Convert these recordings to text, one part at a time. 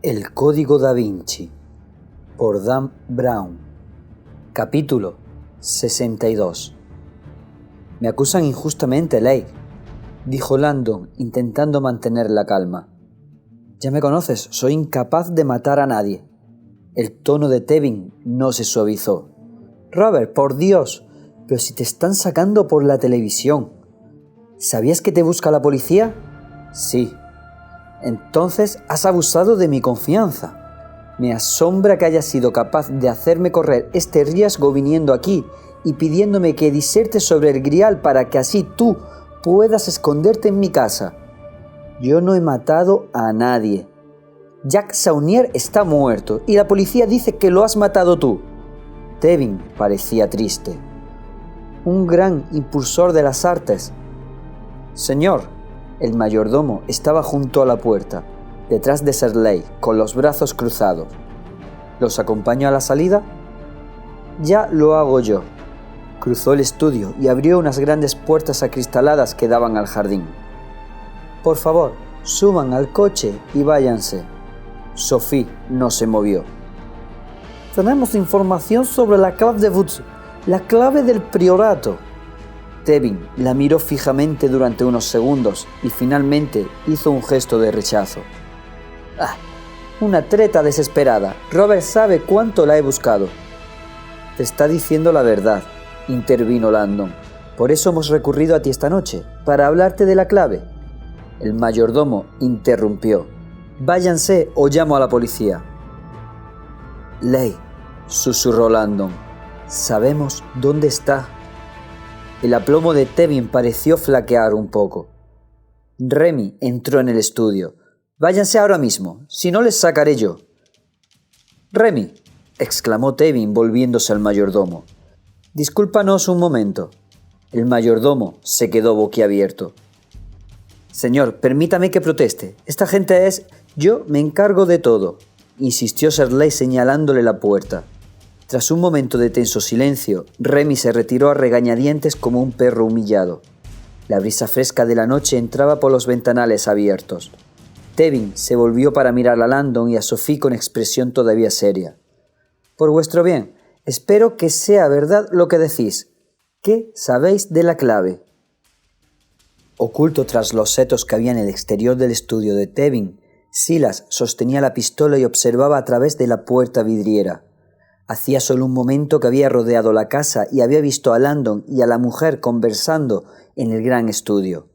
El Código Da Vinci, por Dan Brown. Capítulo 62. Me acusan injustamente, Lake, dijo Landon, intentando mantener la calma. Ya me conoces, soy incapaz de matar a nadie. El tono de Tevin no se suavizó. Robert, por Dios, pero si te están sacando por la televisión. ¿Sabías que te busca la policía? Sí. Entonces has abusado de mi confianza. Me asombra que hayas sido capaz de hacerme correr este riesgo viniendo aquí y pidiéndome que diserte sobre el grial para que así tú puedas esconderte en mi casa. Yo no he matado a nadie. Jack Saunier está muerto y la policía dice que lo has matado tú. Tevin parecía triste. Un gran impulsor de las artes. Señor, el mayordomo estaba junto a la puerta, detrás de Serley, con los brazos cruzados. ¿Los acompaño a la salida? Ya lo hago yo. Cruzó el estudio y abrió unas grandes puertas acristaladas que daban al jardín. Por favor, suban al coche y váyanse. Sophie no se movió. Tenemos información sobre la clave de Woods, la clave del priorato. Tevin la miró fijamente durante unos segundos y finalmente hizo un gesto de rechazo. Una treta desesperada. Robert sabe cuánto la he buscado. Te está diciendo la verdad, intervino Landon. Por eso hemos recurrido a ti esta noche, para hablarte de la clave. El mayordomo interrumpió. Váyanse o llamo a la policía. Ley, susurró Landon. Sabemos dónde está. El aplomo de Tevin pareció flaquear un poco. Remy entró en el estudio. Váyanse ahora mismo, si no les sacaré yo. Remy, exclamó Tevin volviéndose al mayordomo. Discúlpanos un momento. El mayordomo se quedó boquiabierto. Señor, permítame que proteste. Esta gente es... Yo me encargo de todo, insistió Serley señalándole la puerta. Tras un momento de tenso silencio, Remy se retiró a regañadientes como un perro humillado. La brisa fresca de la noche entraba por los ventanales abiertos. Tevin se volvió para mirar a Landon y a Sophie con expresión todavía seria. Por vuestro bien, espero que sea verdad lo que decís. ¿Qué sabéis de la clave? Oculto tras los setos que había en el exterior del estudio de Tevin, Silas sostenía la pistola y observaba a través de la puerta vidriera. Hacía solo un momento que había rodeado la casa y había visto a Landon y a la mujer conversando en el gran estudio.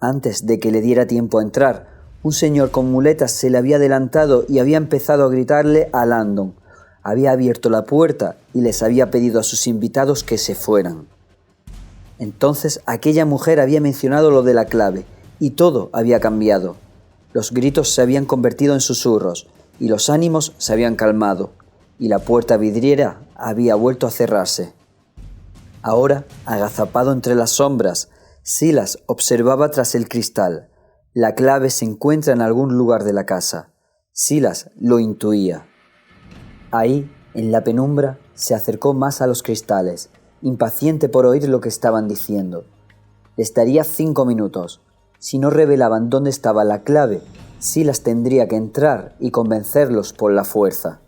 Antes de que le diera tiempo a entrar, un señor con muletas se le había adelantado y había empezado a gritarle a Landon. Había abierto la puerta y les había pedido a sus invitados que se fueran. Entonces aquella mujer había mencionado lo de la clave y todo había cambiado. Los gritos se habían convertido en susurros y los ánimos se habían calmado. Y la puerta vidriera había vuelto a cerrarse. Ahora, agazapado entre las sombras, Silas observaba tras el cristal. La clave se encuentra en algún lugar de la casa. Silas lo intuía. Ahí, en la penumbra, se acercó más a los cristales, impaciente por oír lo que estaban diciendo. Les daría 5 minutos. Si no revelaban dónde estaba la clave, Silas tendría que entrar y convencerlos por la fuerza.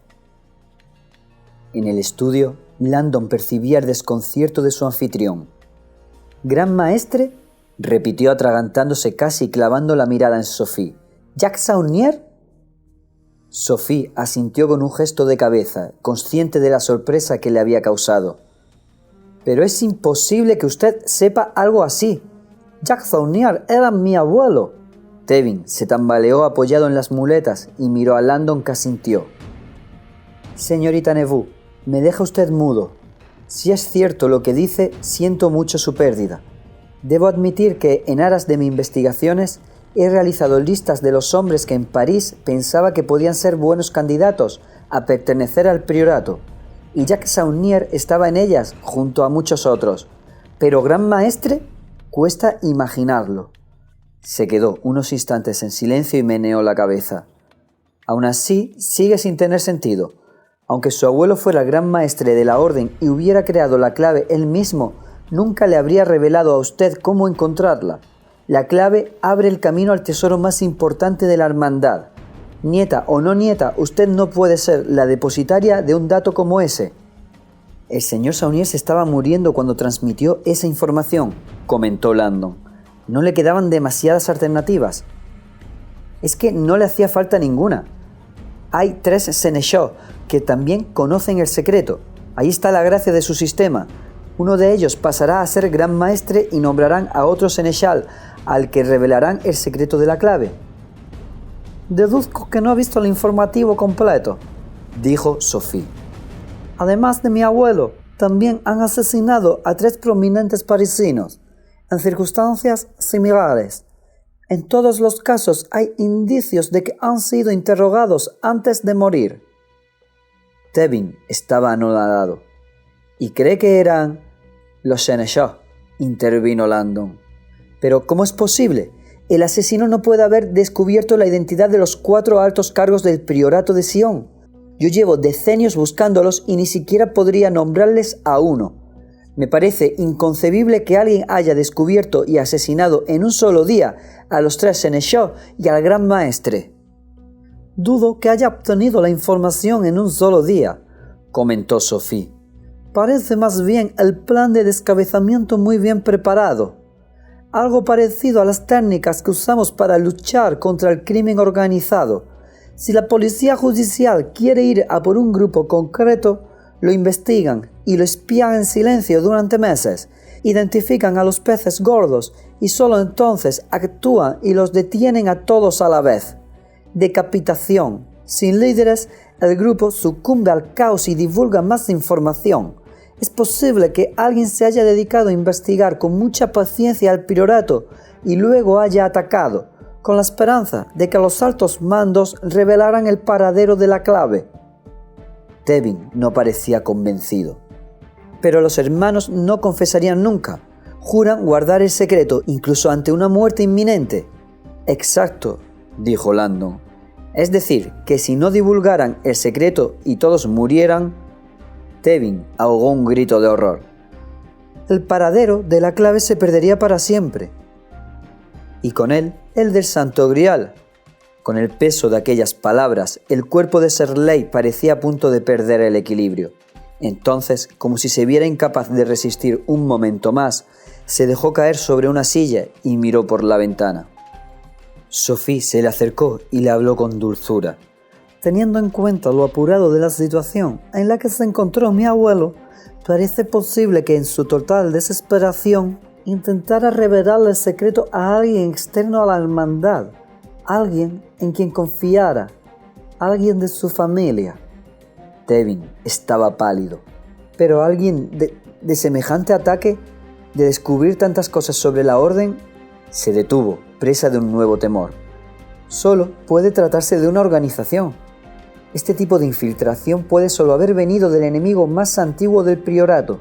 En el estudio, Landon percibía el desconcierto de su anfitrión. «¿Gran maestre?», repitió atragantándose casi clavando la mirada en Sophie. «¿Jack Saunier?». Sophie asintió con un gesto de cabeza, consciente de la sorpresa que le había causado. «Pero es imposible que usted sepa algo así. Jack Saunier era mi abuelo». Tevin se tambaleó apoyado en las muletas y miró a Landon que asintió. «Señorita Neveu, me deja usted mudo. Si es cierto lo que dice, siento mucho su pérdida. Debo admitir que, en aras de mis investigaciones, he realizado listas de los hombres que en París pensaba que podían ser buenos candidatos a pertenecer al priorato, y Jack Saunier estaba en ellas junto a muchos otros. Pero gran maestre, cuesta imaginarlo». Se quedó unos instantes en silencio y meneó la cabeza. «Aún así, sigue sin tener sentido. Aunque su abuelo fuera el gran maestre de la orden y hubiera creado la clave él mismo, nunca le habría revelado a usted cómo encontrarla. La clave abre el camino al tesoro más importante de la hermandad. Nieta o no nieta, usted no puede ser la depositaria de un dato como ese. El señor Saunier se estaba muriendo cuando transmitió esa información, comentó Landon. No le quedaban demasiadas alternativas. Es que no le hacía falta ninguna. Hay 3 Seneschaux que también conocen el secreto. Ahí está la gracia de su sistema. Uno de ellos pasará a ser gran maestre y nombrarán a otro Seneschal al que revelarán el secreto de la clave. Deduzco que no ha visto el informativo completo, dijo Sophie. Además de mi abuelo, también han asesinado a 3 prominentes parisinos, en circunstancias similares. En todos los casos hay indicios de que han sido interrogados antes de morir. Tevin estaba anonadado. ¿Y cree que eran los Seneschaux?, intervino Landon. Pero ¿cómo es posible? El asesino no puede haber descubierto la identidad de los 4 altos cargos del priorato de Sion. Yo llevo decenios buscándolos y ni siquiera podría nombrarles a uno. Me parece inconcebible que alguien haya descubierto y asesinado en un solo día a los 3 Seneschaux y al gran maestre. Dudo que haya obtenido la información en un solo día, comentó Sophie. Parece más bien el plan de descabezamiento muy bien preparado. Algo parecido a las técnicas que usamos para luchar contra el crimen organizado. Si la policía judicial quiere ir a por un grupo concreto, lo investigan y lo espían en silencio durante meses. Identifican a los peces gordos y solo entonces actúan y los detienen a todos a la vez. Decapitación. Sin líderes, el grupo sucumbe al caos y divulga más información. Es posible que alguien se haya dedicado a investigar con mucha paciencia al priorato y luego haya atacado, con la esperanza de que los altos mandos revelaran el paradero de la clave. Tevin no parecía convencido. Pero los hermanos no confesarían nunca. Juran guardar el secreto incluso ante una muerte inminente. Exacto, dijo Landon. Es decir, que si no divulgaran el secreto y todos murieran... Tevin ahogó un grito de horror. El paradero de la clave se perdería para siempre. Y con él, el del Santo Grial. Con el peso de aquellas palabras, el cuerpo de Serley parecía a punto de perder el equilibrio. Entonces, como si se viera incapaz de resistir un momento más, se dejó caer sobre una silla y miró por la ventana. Sophie se le acercó y le habló con dulzura. Teniendo en cuenta lo apurado de la situación en la que se encontró mi abuelo, parece posible que en su total desesperación intentara revelarle el secreto a alguien externo a la hermandad, alguien en quien confiara, alguien de su familia. Tevin estaba pálido, pero alguien de semejante ataque, de descubrir tantas cosas sobre la orden, se detuvo, presa de un nuevo temor. Solo puede tratarse de una organización. Este tipo de infiltración puede solo haber venido del enemigo más antiguo del priorato.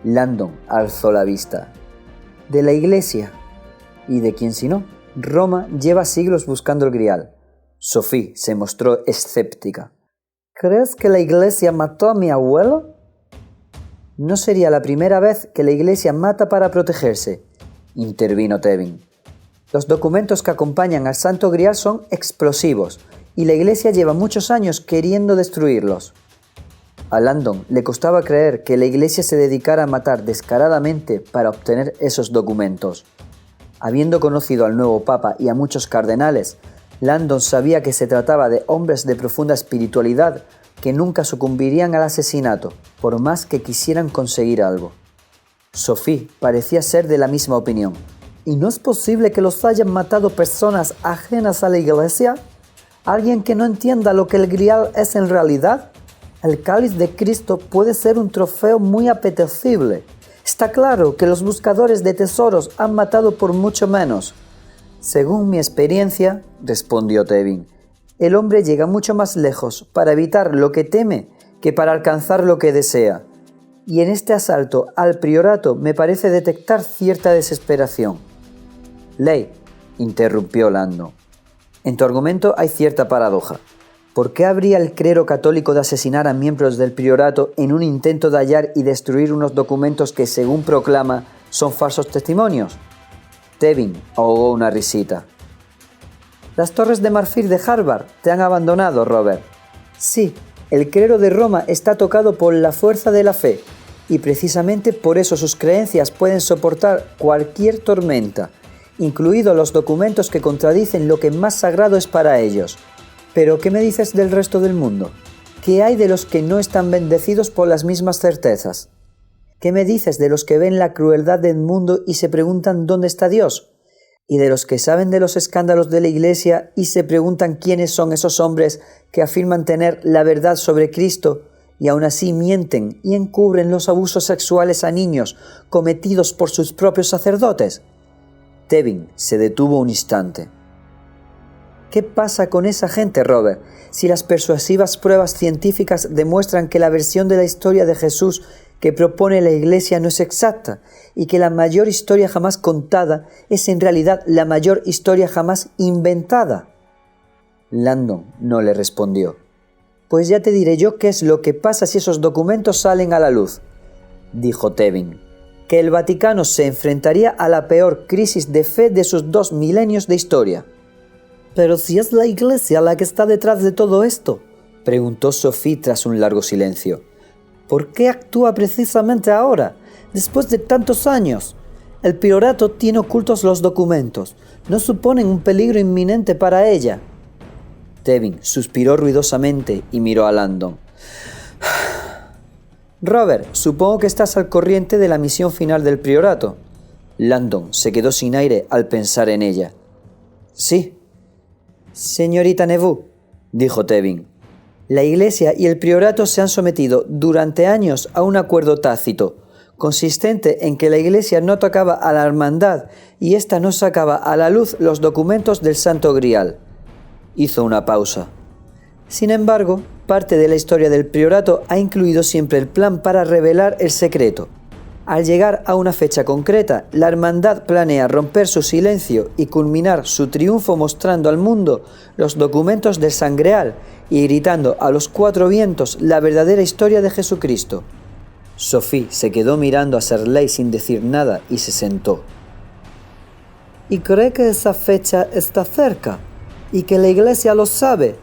Landon alzó la vista. De la Iglesia. ¿Y de quién si no? Roma lleva siglos buscando el Grial. Sophie se mostró escéptica. ¿Crees que la Iglesia mató a mi abuelo? No sería la primera vez que la Iglesia mata para protegerse, intervino Tevin. Los documentos que acompañan al Santo Grial son explosivos, y la Iglesia lleva muchos años queriendo destruirlos. A Landon le costaba creer que la Iglesia se dedicara a matar descaradamente para obtener esos documentos. Habiendo conocido al nuevo Papa y a muchos cardenales, Landon sabía que se trataba de hombres de profunda espiritualidad que nunca sucumbirían al asesinato, por más que quisieran conseguir algo. Sophie parecía ser de la misma opinión. ¿Y no es posible que los hayan matado personas ajenas a la Iglesia? ¿Alguien que no entienda lo que el Grial es en realidad? El cáliz de Cristo puede ser un trofeo muy apetecible. Está claro que los buscadores de tesoros han matado por mucho menos. Según mi experiencia, respondió Tevin, el hombre llega mucho más lejos para evitar lo que teme que para alcanzar lo que desea. Y en este asalto al priorato me parece detectar cierta desesperación. Ley, interrumpió Landon. En tu argumento hay cierta paradoja. ¿Por qué habría el clero católico de asesinar a miembros del priorato en un intento de hallar y destruir unos documentos que, según proclama, son falsos testimonios? Tevin ahogó una risita. Las torres de marfil de Harvard te han abandonado, Robert. Sí, el clero de Roma está tocado por la fuerza de la fe, y precisamente por eso sus creencias pueden soportar cualquier tormenta, incluidos los documentos que contradicen lo que más sagrado es para ellos. Pero, ¿qué me dices del resto del mundo? ¿Qué hay de los que no están bendecidos por las mismas certezas? ¿Qué me dices de los que ven la crueldad del mundo y se preguntan dónde está Dios? ¿Y de los que saben de los escándalos de la Iglesia y se preguntan quiénes son esos hombres que afirman tener la verdad sobre Cristo y aún así mienten y encubren los abusos sexuales a niños cometidos por sus propios sacerdotes? Tevin se detuvo un instante. ¿Qué pasa con esa gente, Robert, si las persuasivas pruebas científicas demuestran que la versión de la historia de Jesús que propone la Iglesia no es exacta y que la mayor historia jamás contada es en realidad la mayor historia jamás inventada? Landon no le respondió. Pues ya te diré yo qué es lo que pasa si esos documentos salen a la luz, dijo Tevin, que el Vaticano se enfrentaría a la peor crisis de fe de sus 2 milenios de historia. «Pero si es la Iglesia la que está detrás de todo esto», preguntó Sophie tras un largo silencio. «¿Por qué actúa precisamente ahora, después de tantos años? El priorato tiene ocultos los documentos. ¿No suponen un peligro inminente para ella?» Tevin suspiró ruidosamente y miró a Landon. «Robert, supongo que estás al corriente de la misión final del priorato». Landon se quedó sin aire al pensar en ella. «Sí». «Señorita Neveu», dijo Tevin, «la Iglesia y el priorato se han sometido durante años a un acuerdo tácito, consistente en que la Iglesia no tocaba a la hermandad y ésta no sacaba a la luz los documentos del Santo Grial». Hizo una pausa. «Sin embargo, parte de la historia del priorato ha incluido siempre el plan para revelar el secreto. Al llegar a una fecha concreta, la hermandad planea romper su silencio y culminar su triunfo mostrando al mundo los documentos del Sangreal y gritando a los 4 vientos la verdadera historia de Jesucristo». Sophie se quedó mirando a Serley sin decir nada y se sentó. «¿Y cree que esa fecha está cerca? ¿Y que la Iglesia lo sabe?»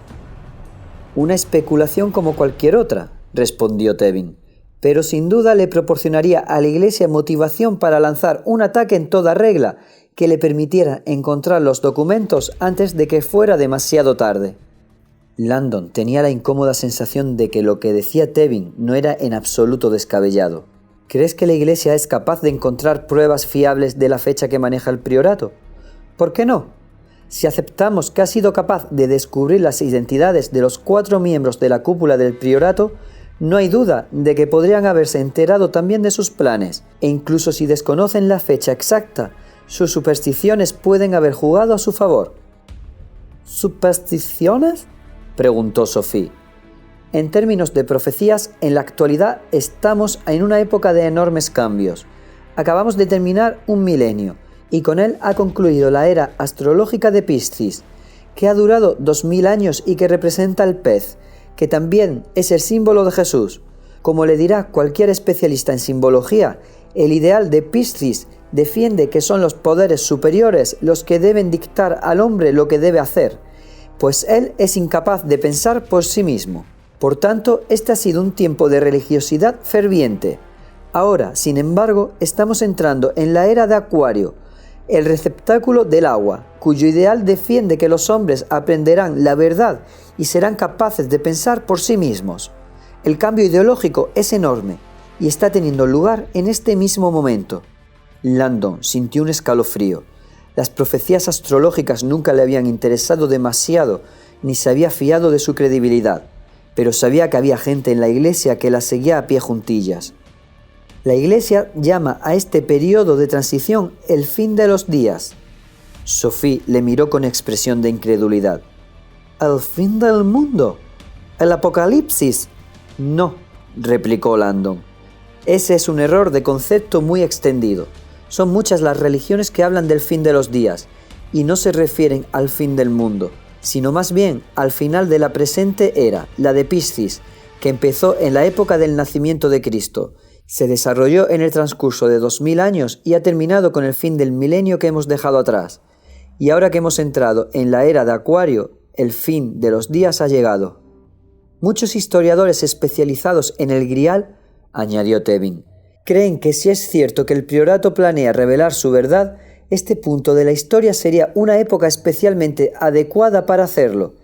«Una especulación como cualquier otra», respondió Tevin, «pero sin duda le proporcionaría a la Iglesia motivación para lanzar un ataque en toda regla que le permitiera encontrar los documentos antes de que fuera demasiado tarde». Landon tenía la incómoda sensación de que lo que decía Tevin no era en absoluto descabellado. «¿Crees que la Iglesia es capaz de encontrar pruebas fiables de la fecha que maneja el priorato? ¿Por qué no? Si aceptamos que ha sido capaz de descubrir las identidades de los 4 miembros de la cúpula del priorato, no hay duda de que podrían haberse enterado también de sus planes, e incluso si desconocen la fecha exacta, sus supersticiones pueden haber jugado a su favor». «¿Supersticiones?», preguntó Sophie. «En términos de profecías, en la actualidad estamos en una época de enormes cambios. Acabamos de terminar un milenio, y con él ha concluido la era astrológica de Piscis, que ha durado 2000 años y que representa el pez, que también es el símbolo de Jesús. Como le dirá cualquier especialista en simbología, el ideal de Piscis defiende que son los poderes superiores los que deben dictar al hombre lo que debe hacer, pues él es incapaz de pensar por sí mismo. Por tanto, este ha sido un tiempo de religiosidad ferviente. Ahora, sin embargo, estamos entrando en la era de Acuario, el receptáculo del agua, cuyo ideal defiende que los hombres aprenderán la verdad y serán capaces de pensar por sí mismos. El cambio ideológico es enorme y está teniendo lugar en este mismo momento». Landon sintió un escalofrío. Las profecías astrológicas nunca le habían interesado demasiado, ni se había fiado de su credibilidad, pero sabía que había gente en la Iglesia que la seguía a pie juntillas. La Iglesia llama a este periodo de transición el fin de los días. Sophie le miró con expresión de incredulidad. «¿El fin del mundo? ¿El apocalipsis?» «No», replicó Landon. «Ese es un error de concepto muy extendido. Son muchas las religiones que hablan del fin de los días, y no se refieren al fin del mundo, sino más bien al final de la presente era, la de Piscis, que empezó en la época del nacimiento de Cristo. Se desarrolló en el transcurso de 2000 años y ha terminado con el fin del milenio que hemos dejado atrás. y ahora que hemos entrado en la era de Acuario, el fin de los días ha llegado. Muchos historiadores especializados en el Grial, añadió Tevin, creen que si es cierto que el priorato planea revelar su verdad, este punto de la historia sería una época especialmente adecuada para hacerlo.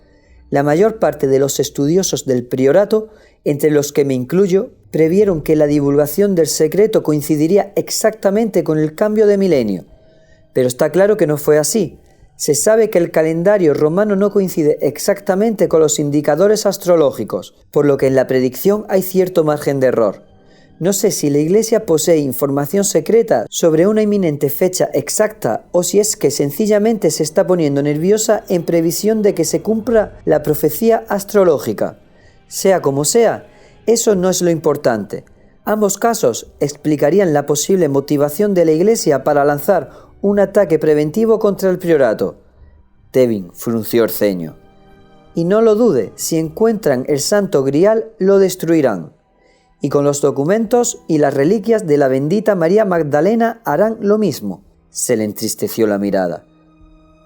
La mayor parte de los estudiosos del priorato, entre los que me incluyo, previeron que la divulgación del secreto coincidiría exactamente con el cambio de milenio. Pero está claro que no fue así. Se sabe que el calendario romano no coincide exactamente con los indicadores astrológicos, por lo que en la predicción hay cierto margen de error. No sé si la Iglesia posee información secreta sobre una inminente fecha exacta o si es que sencillamente se está poniendo nerviosa en previsión de que se cumpla la profecía astrológica. Sea como sea, eso no es lo importante. Ambos casos explicarían la posible motivación de la Iglesia para lanzar un ataque preventivo contra el priorato. Tevin frunció el ceño. Y no lo dude, si encuentran el Santo Grial, lo destruirán. Y con los documentos y las reliquias de la bendita María Magdalena harán lo mismo. Se le entristeció la mirada.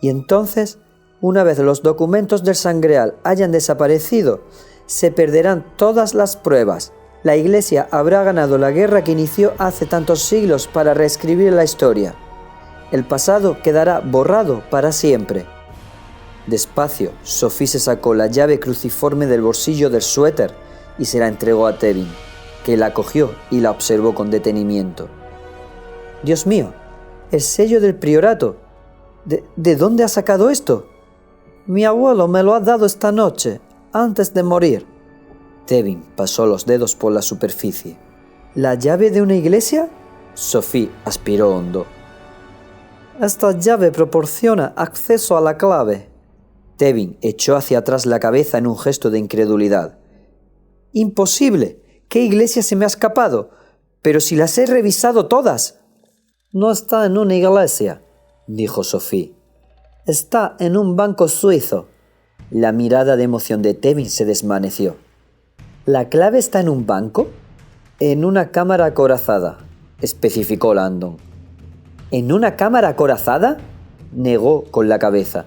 Y entonces, una vez los documentos del Sangreal hayan desaparecido, se perderán todas las pruebas. La Iglesia habrá ganado la guerra que inició hace tantos siglos para reescribir la historia. El pasado quedará borrado para siempre. Despacio, Sophie se sacó la llave cruciforme del bolsillo del suéter y se la entregó a Tevin, que la cogió y la observó con detenimiento. «Dios mío, el sello del priorato. ¿De dónde ha sacado esto?» «Mi abuelo me lo ha dado esta noche, antes de morir». Tevin pasó los dedos por la superficie. «¿La llave de una iglesia?» Sophie aspiró hondo. «Esta llave proporciona acceso a la clave». Tevin echó hacia atrás la cabeza en un gesto de incredulidad. «¡Imposible! ¿Qué iglesia se me ha escapado? Pero si las he revisado todas». «No está en una iglesia», dijo Sophie. «Está en un banco suizo». La mirada de emoción de Tevin se desvaneció. «¿La clave está en un banco?» «En una cámara acorazada», especificó Landon. «¿En una cámara acorazada?», negó con la cabeza.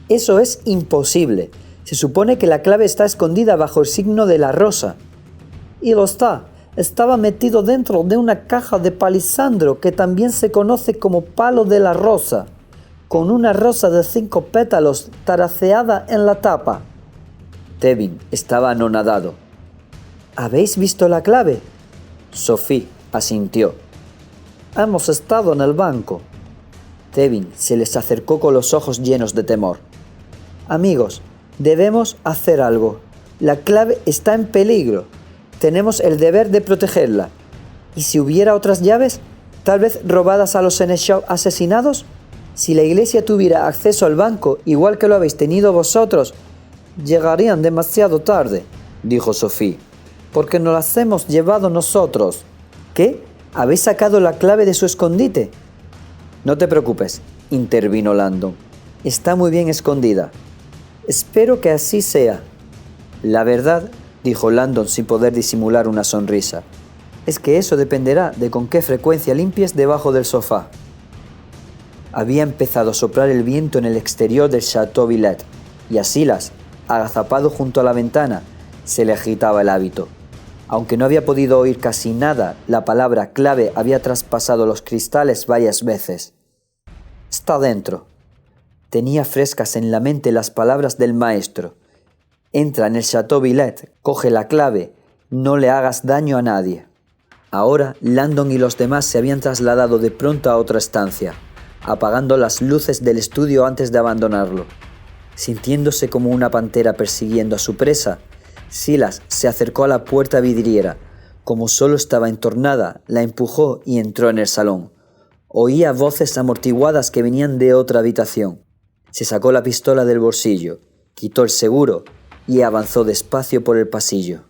«Eso es imposible. Se supone que la clave está escondida bajo el signo de la rosa». «Y lo está. Estaba metido dentro de una caja de palisandro que también se conoce como palo de la rosa, con una rosa de 5 pétalos taraceada en la tapa». Tevin estaba anonadado. «¿Habéis visto la clave?» Sophie asintió. «Hemos estado en el banco». Tevin se les acercó con los ojos llenos de temor. «Amigos, debemos hacer algo. La clave está en peligro. Tenemos el deber de protegerla. ¿Y si hubiera otras llaves? ¿Tal vez robadas a los Seneschal asesinados? Si la iglesia tuviera acceso al banco, igual que lo habéis tenido vosotros, llegarían demasiado tarde», dijo Sophie, «porque nos las hemos llevado nosotros». «¿Qué? ¿Habéis sacado la clave de su escondite?» «No te preocupes», intervino Landon. «Está muy bien escondida». «Espero que así sea». «La verdad», dijo Landon sin poder disimular una sonrisa, «es que eso dependerá de con qué frecuencia limpies debajo del sofá». Había empezado a soplar el viento en el exterior del Château Villette, y a Silas, agazapado junto a la ventana, se le agitaba el hábito. Aunque no había podido oír casi nada, la palabra clave había traspasado los cristales varias veces. «Está dentro». Tenía frescas en la mente las palabras del maestro. «Entra en el Château Villette, coge la clave, no le hagas daño a nadie». Ahora Landon y los demás se habían trasladado de pronto a otra estancia, apagando las luces del estudio antes de abandonarlo. Sintiéndose como una pantera persiguiendo a su presa, Silas se acercó a la puerta vidriera. Como solo estaba entornada, la empujó y entró en el salón. Oía voces amortiguadas que venían de otra habitación. Se sacó la pistola del bolsillo, quitó el seguro y avanzó despacio por el pasillo.